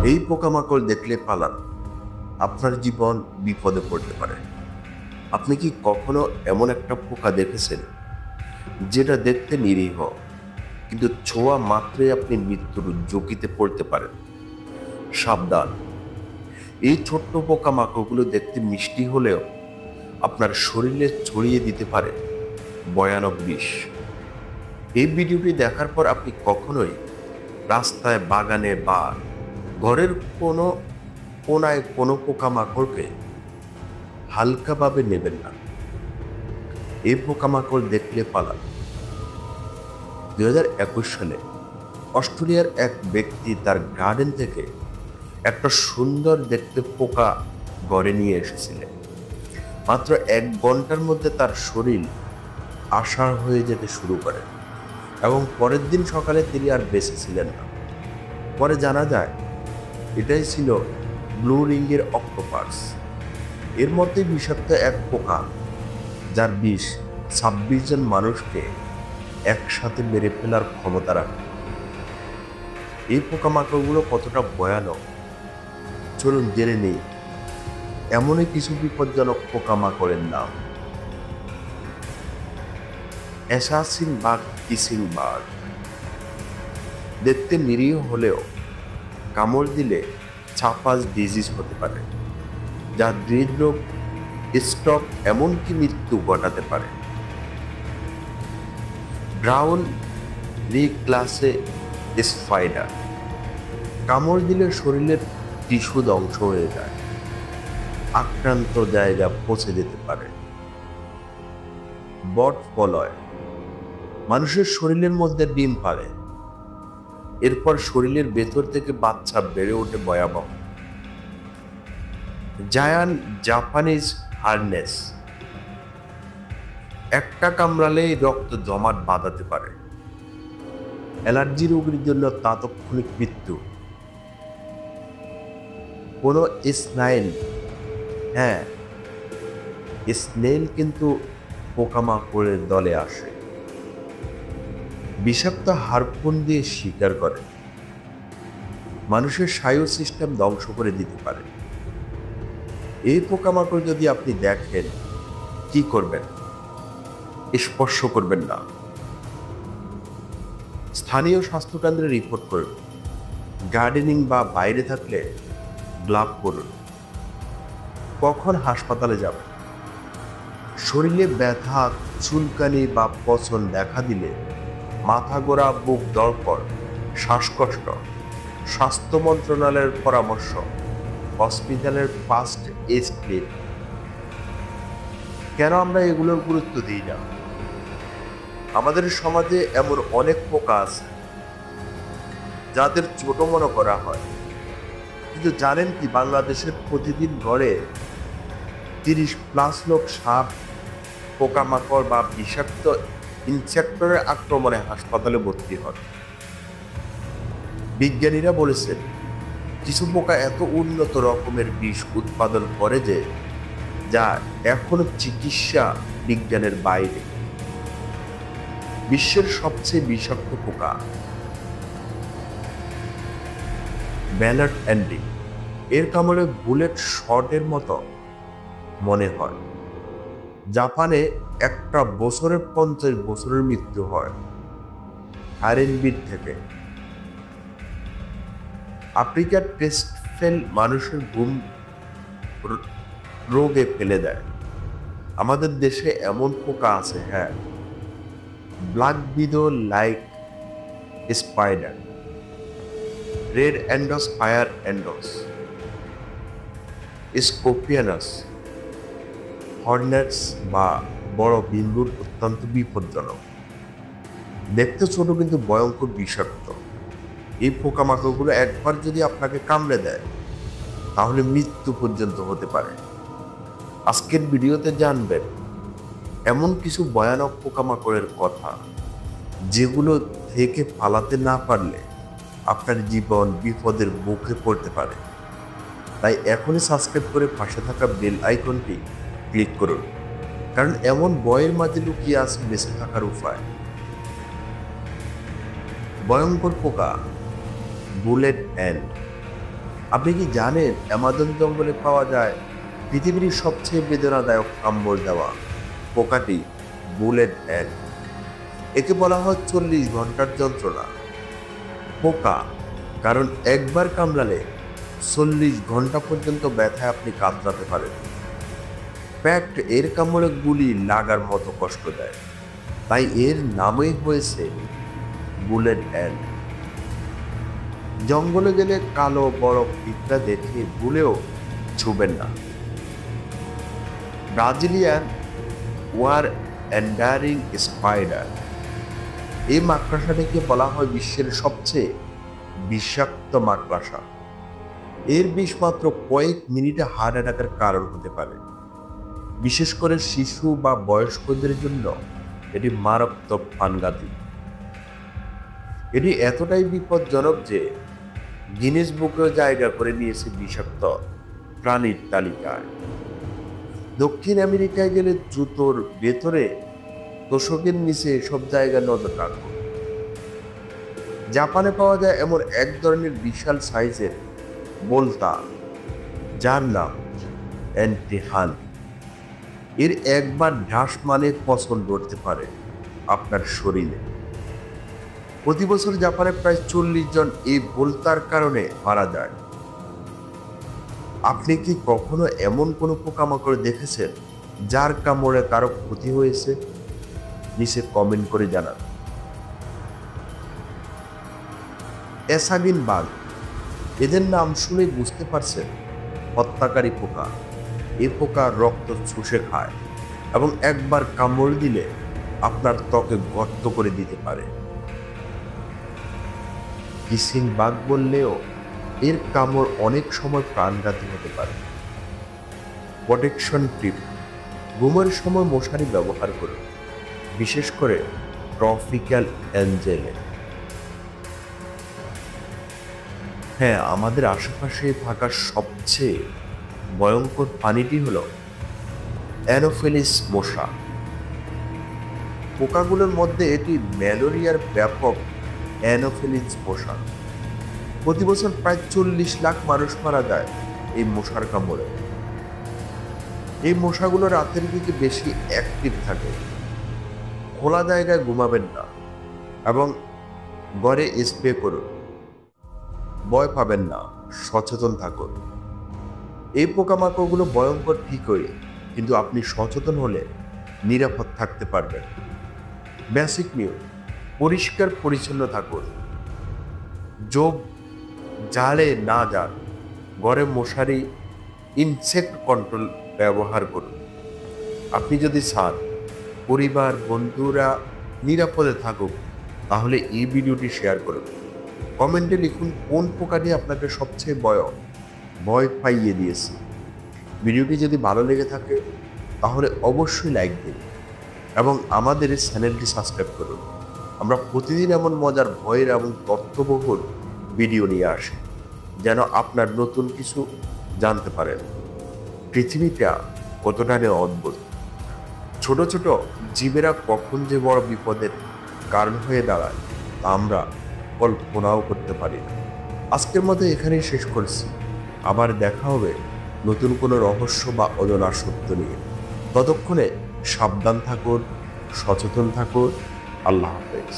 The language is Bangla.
এই পোকামাকড় দেখলে পালান, আপনার জীবন বিপদে পড়তে পারে। আপনি কি কখনো এমন একটা পোকা দেখেছেন যেটা দেখতে নিরীহ, কিন্তু ছোঁয়া মাত্রই আপনি মৃত্যুর ঝুঁকিতে পড়তে পারেন? সাবধান, এই ছোট্ট পোকামাকড়গুলো দেখতে মিষ্টি হলেও আপনার শরীরে ছড়িয়ে দিতে পারে ভয়ানক বিষ। এই ভিডিওটি দেখার পর আপনি কখনোই রাস্তায়, বাগানে বা ঘরের কোনো কোনায় কোনো পোকামাকড়কে হালকাভাবে নেবেন না। এই পোকামাকড় দেখলে পালান। 2021 সালে অস্ট্রেলিয়ার এক ব্যক্তি তার গার্ডেন থেকে একটা সুন্দর দেখতে পোকা ঘরে নিয়ে এসেছিলেন। মাত্র 1 ঘন্টার মধ্যে তার শরীর আষাঢ় হয়ে যেতে শুরু করে এবং পরের দিন সকালে তিনি আর বেঁচে ছিলেন না। পরে জানা যায় এটাই ছিল ব্লু রিংয়ের অক্টোপাস। এর মধ্যে বিষাক্ত এক পোকা, যার বিষ 26 জন মানুষকে একসাথে মেরে ফেলার ক্ষমতা রাখে। এই পোকামাকড়গুলো কতটা ভয়ানক চলুন জেনে নেই এমনই কিছু বিপজ্জনক পোকামাকড়ের নাম। অ্যাসাসিন বা কিসিং বার্ড। দেখতে নিরীহ হলেও কামড় দিলে ছাপাস ডিজিজ হতে পারে, যা হৃদরোগ, স্ট্রোক, এমনকি মৃত্যু ঘটাতে পারে। ব্রাউন রিক ক্লাসে স্পাইডার। কামড় দিলে শরীরের টিস্যু ধ্বংস হয়ে যায়, আক্রান্ত জায়গা পচে যেতে পারে। বট ফলয়। মানুষের শরীরের মধ্যে ডিম পারে, এরপর শরীরের ভেতর থেকে বাচ্চা বেড়ে ওঠে ভয়াবহ। Giant Japanese harness. একটা কামড়ালেই রক্ত জমাট বাঁধাতে পারে। অ্যালার্জি রোগীর জন্য তাৎক্ষণিক মৃত্যু। কোনো স্নেইল, হ্যাঁ স্নেইল কিন্তু পোকামাকড়ের দলে আসে। বিষাক্ত হারপুন দিয়ে শিকার করে, মানুষের স্নায়ু সিস্টেম ধ্বংস করে দিতে পারে। এই পোকামাকড় যদি আপনি দেখেন, কি করবেন? স্পর্শ করবেন না। স্থানীয় স্বাস্থ্যকেন্দ্রে রিপোর্ট করুন। গার্ডেনিং বা বাইরে থাকলে গ্লাভ পরুন। কখন হাসপাতালে যাবেন? শরীরে ব্যথা, চুলকানি বা পচন দেখা দিলে, মাথা ঘোরা, বুক ধড়ফড়, শ্বাসকষ্ট, স্বাস্থ্য মন্ত্রণালয়ের পরামর্শ, হসপিটালের ফার্স্ট এইড কিট। কেন আমরা এগুলোর গুরুত্ব দিই না? আমাদের সমাজে এমন অনেক পোকা আছে যাদের ছোট মনে করা হয়, কিন্তু জানেন কি বাংলাদেশের প্রতিদিন গড়ে 30+ লোক সাপ, পোকামাকড় বা বিষাক্ত ইনসেক্টরের আক্রমণে হাসপাতালে ভর্তি হন। বিজ্ঞানীরা বলেছেন কিছু পোকা এত উন্নত রকমের বিষ উৎপাদন করে যে যা এখনো চিকিৎসা বিজ্ঞানের বাইরে। বিশ্বের সবচেয়ে বিষাক্ত পোকা ব্যালার্ড অ্যান্ডি। এর কামড়ে বুলেট শটের মতো মনে হয়। জাপানে একটা বছরে 50 বছরের মৃত্যু হয় হারেনবিট থেকে। আফ্রিকার টেস্ট ফেল মানুষের ঘুম রোগে ফেলে দেয়। আমাদের দেশে এমন পোকা আছে, হ্যাঁ, black widow like spider, red ants, fire ants, scorpions, hornets বা বড় বিন্দুর অত্যন্ত বিপজ্জনক। দেখতে ছোট কিন্তু ভয়ঙ্কর বিষাক্ত। এই পোকামাকড়গুলো একবার যদি আপনাকে কামড়ে দেয় তাহলে মৃত্যু পর্যন্ত হতে পারে। আজকের ভিডিওতে জানবেন এমন কিছু ভয়ানক পোকামাকড়ের কথা যেগুলো থেকে পালাতে না পারলে আপনার জীবন বিপদের মুখে পড়তে পারে। তাই এখনই সাবস্ক্রাইব করে পাশে থাকা বেল আইকনটি ক্লিক করুন, কারণ এমন ভয়ের মাঝে লুকিয়ে আছে বেঁচে থাকার উপায়। ভয়ঙ্কর পোকা বুলেট অ্যান্ড। আপনি কি জানেন অ্যামাজন জঙ্গলে পাওয়া যায় পৃথিবীর সবচেয়ে বেদনাদায়ক কামড় দেওয়া পোকাটি বুলেট অ্যান্ট। একে বলা হয় 40 ঘন্টার যন্ত্রণা পোকা, কারণ একবার কামড়ালে 40 ঘন্টা পর্যন্ত ব্যথায় আপনি কাতরাতে পারেন। ফ্যাক্ট, এর কামড়ে গুলি লাগার মতো কষ্ট দেয়, তাই এর নামই হয়েছে বুলেট অ্যান্ট। জঙ্গলে গেলে কালো বড় পিঁপড়া দেখে ভুলেও ছুবেন না। ব্রাজিলিয়ান ওয়ার এন্ডারিং স্পাইডার, এই মাকড়সাটিকে বলা হয় বিশ্বের সবচেয়ে বিষাক্ত মাকড়সা। এর বিষ মাত্র কয়েক মিনিটে হার্ট অ্যাটাকের কারণ হতে পারে। বিশেষ করে শিশু বা বয়স্কদের জন্য এটি মারাত্মক প্রাণঘাতী। এটি এতটাই বিপজ্জনক যে গিনেস বুকেও জায়গা করে নিয়েছে বিষাক্ত প্রাণীর তালিকায়। দক্ষিণ আমেরিকায় গেলে জুতোর ভেতরে, তোষকের নিচে এসব জায়গায় নজর রাখুন। জাপানে পাওয়া যায় এমন এক ধরনের বিশাল সাইজের বোলতা, যার নাম অ্যান্টিহান। এর একবার ঢাস মানে পছন্দ করতে পারে আপনার শরীরে। প্রতি বছর জাপানে প্রায় 40 জন এই বোলতার কারণে মারা যায়। আপনি কি কখনো এমন কোনো পোকামাকড় দেখেছেন যার কামড়ে কারো ক্ষতি হয়েছে? নিচে কমেন্ট করে জানান। এসাগিন বাঘ, এদের নাম শুনে বুঝতে পারছেন হত্যাকারী পোকা। এ পোকা রক্ত চুষে খায় এবং একবার কামড় দিলে আপনার ত্বকে গর্ত করে দিতে পারে। কিসিং বাঘ বললেও এর কামড় অনেক সময় প্রাণঘাতী হতে পারে। প্রোটেকশন টিপ: ঘুমের সময় মশারি ব্যবহার করুন, বিশেষ করে ট্রপিক্যাল অ্যাঞ্জেলে। হ্যাঁ, আমাদের আশেপাশে থাকা সবচেয়ে ভয়ঙ্কর প্রাণীটি হলো অ্যানোফিলিস মশা। পোকাগুলোর মধ্যে এটি ম্যালেরিয়ার ব্যাপক অ্যানোফিলিস মশা। প্রতি বছর প্রায় 40 লাখ মানুষ মারা যায় এই মশার কামড়ে। এই মশাগুলো রাতের দিকে বেশি অ্যাক্টিভ থাকে। খোলা জায়গায় ঘুমাবেন না এবং ঘরে স্প্রে করুন। ভয় পাবেন না, সচেতন থাকুন। এই পোকামাকড়গুলো ভয়ঙ্কর ঠিকই, কিন্তু আপনি সচেতন হলে নিরাপদ থাকতে পারবেন। বেসিক নিয়ম: পরিষ্কার পরিচ্ছন্ন থাকুন, যোগ জালে না যান, ঘরে মশারি, ইনসেক্ট কন্ট্রোল ব্যবহার করুন। আপনি যদি চান পরিবার বন্ধুরা নিরাপদে থাকুক, তাহলে এই ভিডিওটি শেয়ার করুন। কমেন্টে লিখুন কোন পোকাটি আপনাকে সবচেয়ে ভয় পাইয়ে দিয়েছে। ভিডিওটি যদি ভালো লেগে থাকে তাহলে অবশ্যই লাইক দিন এবং আমাদের এই চ্যানেলটি সাবস্ক্রাইব করুন। আমরা প্রতিদিন এমন মজার ভয়ের এবং তথ্যবহুল ভিডিও নিয়ে আসি, যেন আপনার নতুন কিছু জানতে পারেন। পৃথিবীটা কতটা অদ্ভুত। ছোট ছোট জীবেরা কখন যে বড় বিপদের কারণ হয়ে দাঁড়ায় তা আমরা কল্পনাও করতে পারি না। আজকের মতো এখানেই শেষ করছি। আবার দেখা হবে নতুন কোনো রহস্য বা অজানা সত্য নিয়ে। ততক্ষণে সাবধান থাকুন, সচেতন থাকুন। আল্লাহ হাফেজ।